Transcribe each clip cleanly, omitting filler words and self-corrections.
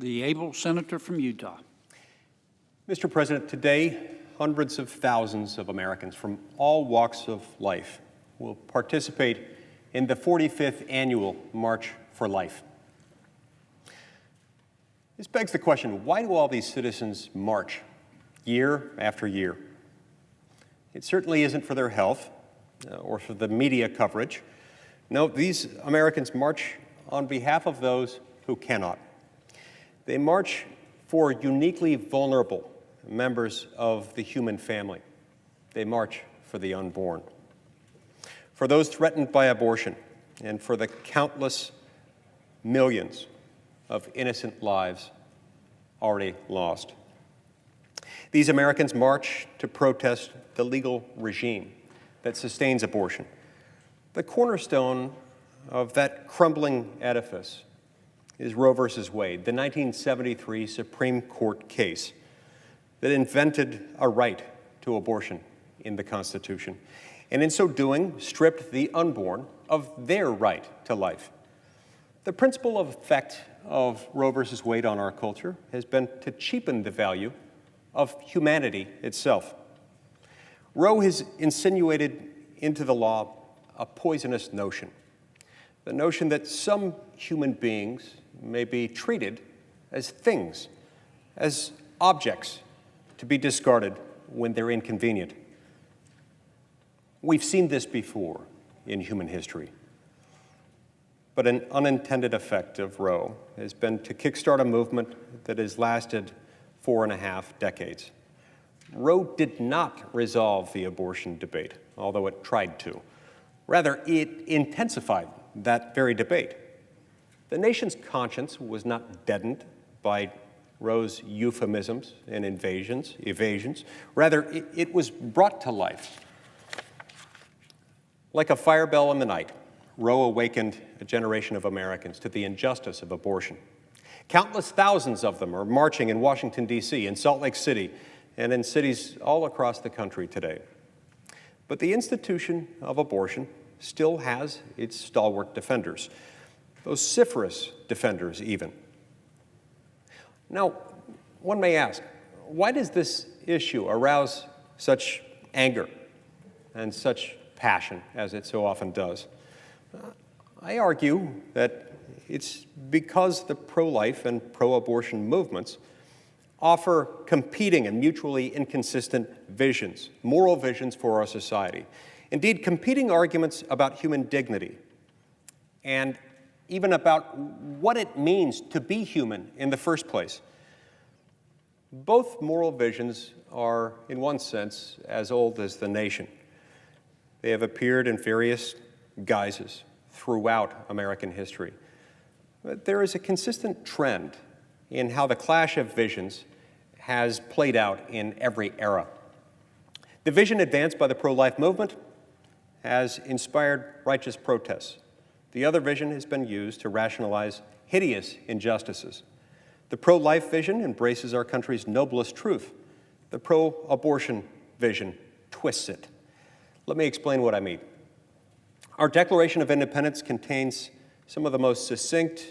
The able senator from Utah. Mr. President, today, hundreds of thousands of Americans from all walks of life will participate in the 45th annual March for Life. This begs the question, why do all these citizens march year after year? It certainly isn't for their health or for the media coverage. No, these Americans march on behalf of those who cannot. They march for uniquely vulnerable members of the human family. They march for the unborn, for those threatened by abortion, and for the countless millions of innocent lives already lost. These Americans march to protest the legal regime that sustains abortion, the cornerstone of that crumbling edifice is Roe v. Wade, the 1973 Supreme Court case that invented a right to abortion in the Constitution, and in so doing, stripped the unborn of their right to life. The principal effect of Roe v. Wade on our culture has been to cheapen the value of humanity itself. Roe has insinuated into the law a poisonous notion, the notion that some human beings may be treated as things, as objects to be discarded when they're inconvenient. We've seen this before in human history. But an unintended effect of Roe has been to kickstart a movement that has lasted 4.5 decades. Roe did not resolve the abortion debate, although it tried to. Rather, it intensified that very debate. The nation's conscience was not deadened by Roe's euphemisms and evasions. Rather, it was brought to life. Like a fire bell in the night, Roe awakened a generation of Americans to the injustice of abortion. Countless thousands of them are marching in Washington, D.C., in Salt Lake City, and in cities all across the country today. But the institution of abortion still has its stalwart defenders, vociferous defenders even. Now, one may ask, why does this issue arouse such anger and such passion as it so often does? I argue that it's because the pro-life and pro-abortion movements offer competing and mutually inconsistent visions, moral visions for our society. Indeed, competing arguments about human dignity and even about what it means to be human in the first place. Both moral visions are, in one sense, as old as the nation. They have appeared in various guises throughout American history. But there is a consistent trend in how the clash of visions has played out in every era. The vision advanced by the pro-life movement has inspired righteous protests. The other vision has been used to rationalize hideous injustices. The pro-life vision embraces our country's noblest truth. The pro-abortion vision twists it. Let me explain what I mean. Our Declaration of Independence contains some of the most succinct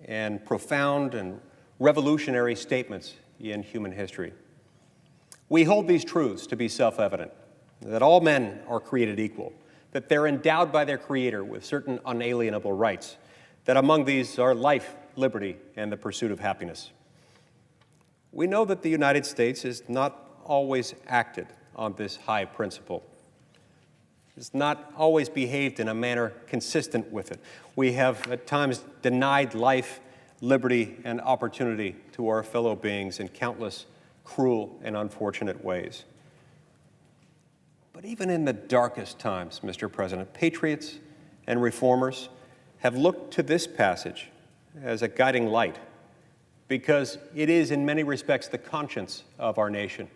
and profound and revolutionary statements in human history. We hold these truths to be self-evident, that all men are created equal, that they're endowed by their Creator with certain unalienable rights, that among these are life, liberty, and the pursuit of happiness. We know that the United States has not always acted on this high principle. It's not always behaved in a manner consistent with it. We have at times denied life, liberty, and opportunity to our fellow beings in countless cruel and unfortunate ways. But even in the darkest times, Mr. President, patriots and reformers have looked to this passage as a guiding light because it is in many respects the conscience of our nation.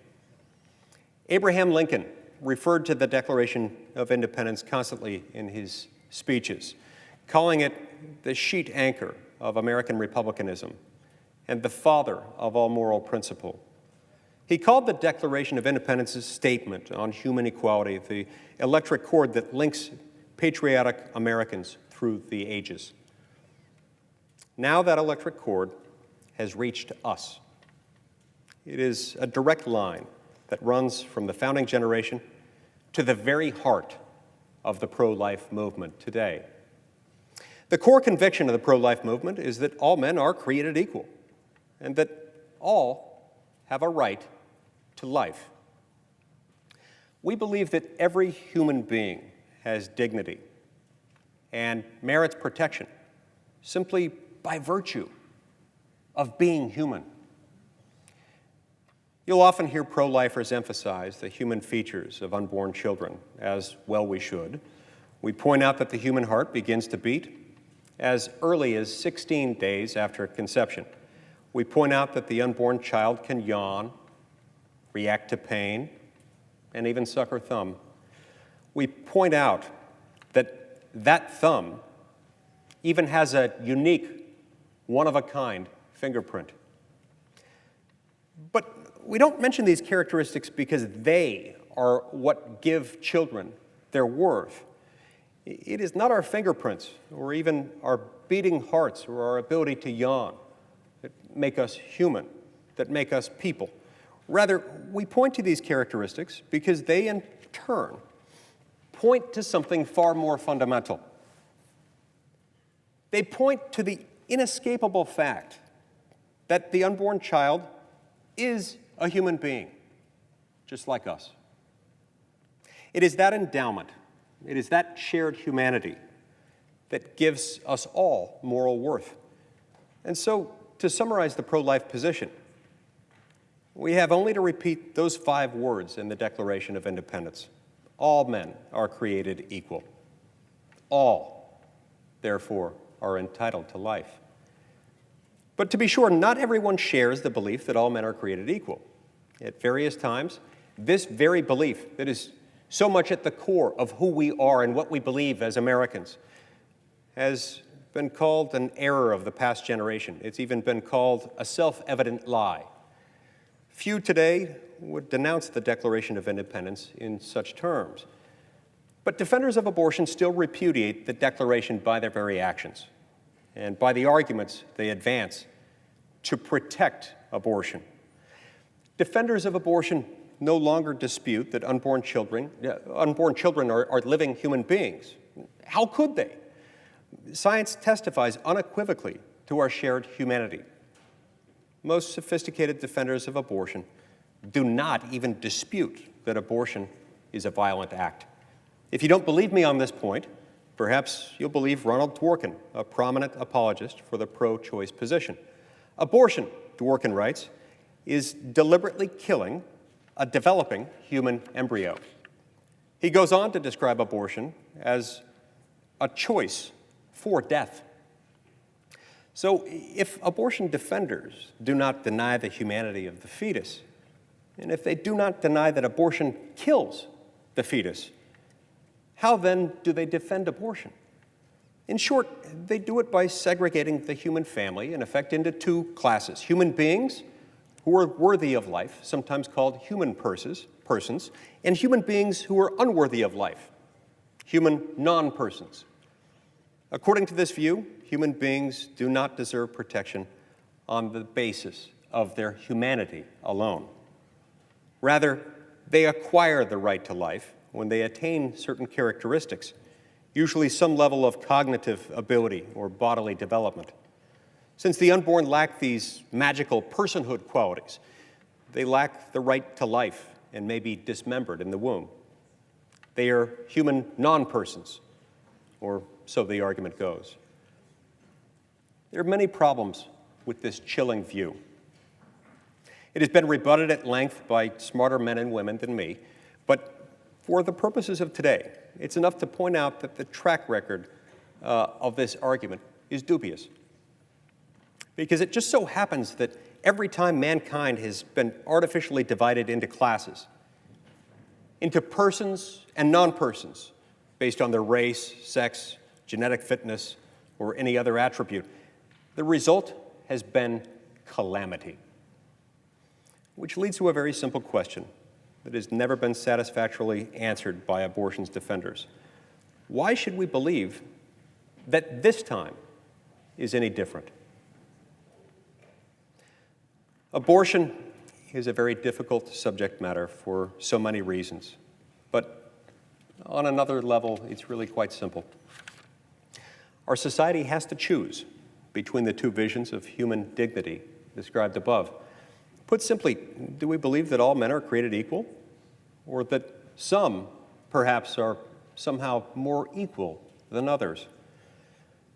Abraham Lincoln referred to the Declaration of Independence constantly in his speeches, calling it the sheet anchor of American republicanism and the father of all moral principle. He called the Declaration of Independence's statement on human equality the electric cord that links patriotic Americans through the ages. Now that electric cord has reached us. It is a direct line that runs from the founding generation to the very heart of the pro-life movement today. The core conviction of the pro-life movement is that all men are created equal and that all have a right to life. We believe that every human being has dignity and merits protection simply by virtue of being human. You'll often hear pro-lifers emphasize the human features of unborn children, as well we should. We point out that the human heart begins to beat as early as 16 days after conception. We point out that the unborn child can yawn, react to pain, and even suck her thumb. We point out that that thumb even has a unique, one-of-a-kind fingerprint. But we don't mention these characteristics because they are what give children their worth. It is not our fingerprints or even our beating hearts or our ability to yawn that make us human, that make us people. Rather, we point to these characteristics because they, in turn, point to something far more fundamental. They point to the inescapable fact that the unborn child is a human being, just like us. It is that endowment, it is that shared humanity that gives us all moral worth. And so, to summarize the pro-life position, we have only to repeat those 5 words in the Declaration of Independence. All men are created equal. All, therefore, are entitled to life. But to be sure, not everyone shares the belief that all men are created equal. At various times, this very belief that is so much at the core of who we are and what we believe as Americans has been called an error of the past generation. It's even been called a self-evident lie. Few today would denounce the Declaration of Independence in such terms. But defenders of abortion still repudiate the Declaration by their very actions and by the arguments they advance to protect abortion. Defenders of abortion no longer dispute that unborn children are living human beings. How could they? Science testifies unequivocally to our shared humanity. Most sophisticated defenders of abortion do not even dispute that abortion is a violent act. If you don't believe me on this point, perhaps you'll believe Ronald Dworkin, a prominent apologist for the pro-choice position. Abortion, Dworkin writes, is deliberately killing a developing human embryo. He goes on to describe abortion as a choice for death. So if abortion defenders do not deny the humanity of the fetus, and if they do not deny that abortion kills the fetus, how then do they defend abortion? In short, they do it by segregating the human family, in effect, into 2 classes: human beings who are worthy of life, sometimes called human persons, and human beings who are unworthy of life, human non-persons. According to this view, human beings do not deserve protection on the basis of their humanity alone. Rather, they acquire the right to life when they attain certain characteristics, usually some level of cognitive ability or bodily development. Since the unborn lack these magical personhood qualities, they lack the right to life and may be dismembered in the womb. They are human non-persons, or so the argument goes. There are many problems with this chilling view. It has been rebutted at length by smarter men and women than me, but for the purposes of today, it's enough to point out that the track record of this argument is dubious. Because it just so happens that every time mankind has been artificially divided into classes, into persons and non-persons, based on their race, sex, genetic fitness, or any other attribute, the result has been calamity. Which leads to a very simple question that has never been satisfactorily answered by abortion's defenders. Why should we believe that this time is any different? Abortion is a very difficult subject matter for so many reasons, but on another level, it's really quite simple. Our society has to choose between the two visions of human dignity described above. Put simply, do we believe that all men are created equal, or that some, perhaps, are somehow more equal than others?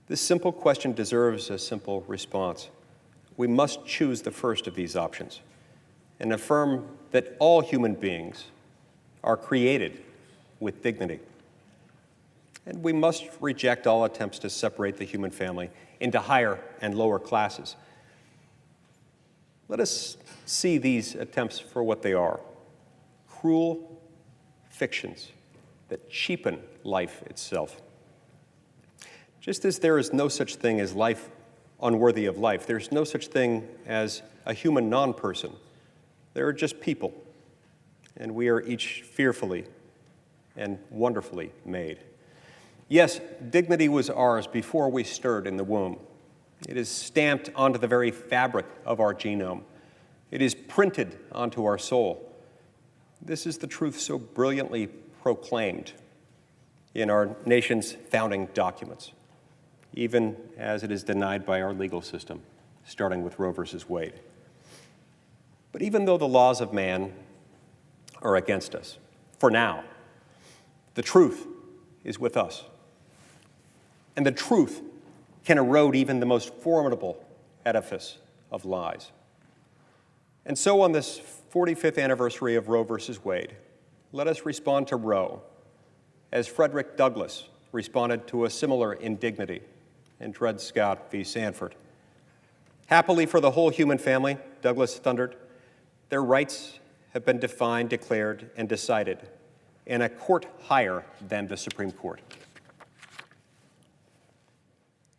This simple question deserves a simple response. We must choose the first of these options and affirm that all human beings are created with dignity. And we must reject all attempts to separate the human family into higher and lower classes. Let us see these attempts for what they are: cruel fictions that cheapen life itself. Just as there is no such thing as life unworthy of life, there's no such thing as a human non-person. There are just people, and we are each fearfully and wonderfully made. Yes, dignity was ours before we stirred in the womb. It is stamped onto the very fabric of our genome. It is printed onto our soul. This is the truth so brilliantly proclaimed in our nation's founding documents, even as it is denied by our legal system, starting with Roe versus Wade. But even though the laws of man are against us, for now, the truth is with us. And the truth can erode even the most formidable edifice of lies. And so on this 45th anniversary of Roe versus Wade, let us respond to Roe as Frederick Douglass responded to a similar indignity in Dred Scott v. Sanford. Happily for the whole human family, Douglass thundered, their rights have been defined, declared, and decided in a court higher than the Supreme Court.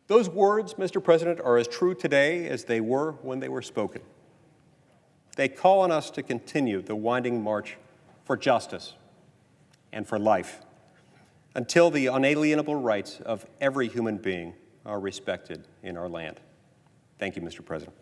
Those words, Mr. President, are as true today as they were when they were spoken. They call on us to continue the winding march for justice and for life until the unalienable rights of every human being are respected in our land. Thank you, Mr. President.